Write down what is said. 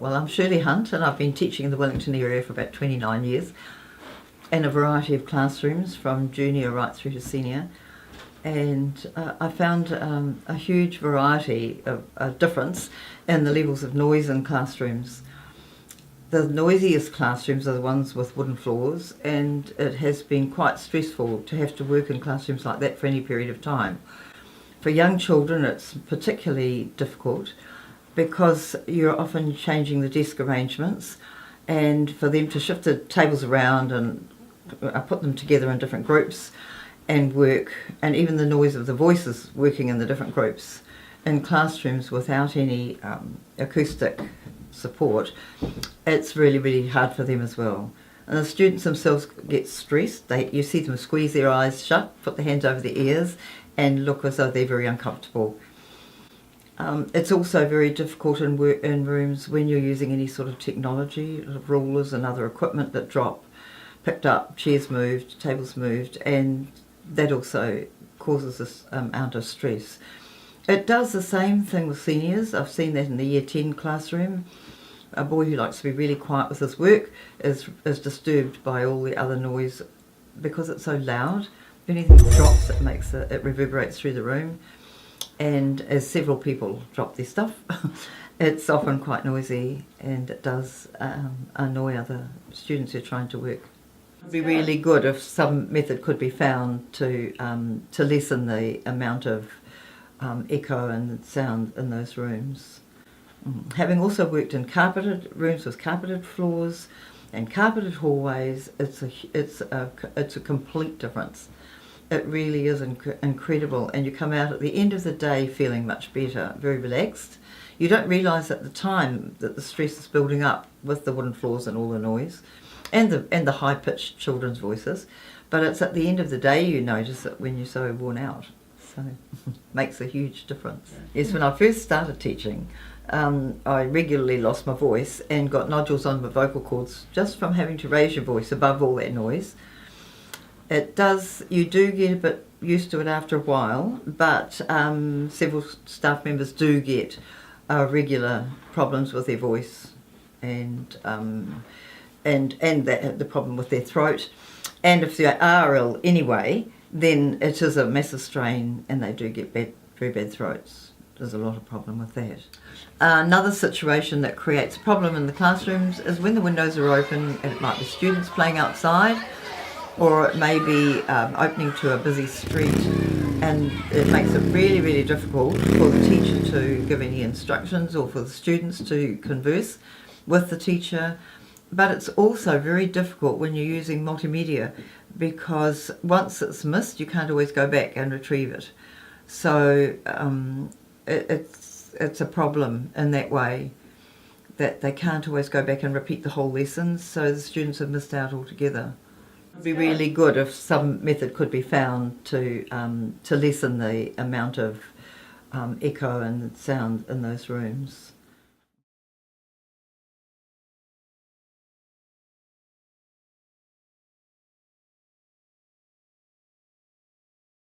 Well, I'm Shirley Hunt and I've been teaching in the Wellington area for about 29 years in a variety of classrooms from junior right through to senior, and I found a huge variety of a difference in the levels of noise in classrooms. The noisiest classrooms are the ones with wooden floors, and it has been quite stressful to have to work in classrooms like that for any period of time. For young children it's particularly difficult because you're often changing the desk arrangements, and for them to shift the tables around and put them together in different groups and work, and even the noise of the voices working in the different groups in classrooms without any acoustic support, it's really hard for them as well. And the students themselves get stressed. You see them squeeze their eyes shut, put their hands over their ears and look as though they're very uncomfortable. It's also very difficult in rooms when you're using any sort of technology, rulers and other equipment that drop, picked up, chairs moved, tables moved, and that also causes this amount of stress. It does the same thing with seniors. I've seen that in the Year 10 classroom. A boy who likes to be really quiet with his work is disturbed by all the other noise because it's so loud. If anything drops, it reverberates through the room. And as several people drop their stuff, it's often quite noisy, and it does annoy other students who are trying to work. It would be really good if some method could be found to lessen the amount of echo and sound in those rooms. Having also worked in carpeted rooms with carpeted floors and carpeted hallways, it's a complete difference. It really is incredible, and you come out at the end of the day feeling much better, very relaxed. You don't realise at the time that the stress is building up with the wooden floors and all the noise and the high-pitched children's voices, but it's at the end of the day you notice it when you're so worn out. So it makes a huge difference. Yes, when I first started teaching, I regularly lost my voice and got nodules on my vocal cords just from having to raise your voice above all that noise. You do get a bit used to it after a while, but several staff members do get regular problems with their voice and the problem with their throat. And if they are ill anyway, then it is a massive strain and they do get very bad throats. There's a lot of problem with that. Another situation that creates a problem in the classrooms is when the windows are open, and it might be students playing outside, or it may be opening to a busy street, and it makes it really difficult for the teacher to give any instructions or for the students to converse with the teacher. But it's also very difficult when you're using multimedia, because once it's missed you can't always go back and retrieve it. So it's a problem in that way, that they can't always go back and repeat the whole lessons, so the students have missed out altogether. It would be really good if some method could be found to lessen the amount of echo and sound in those rooms.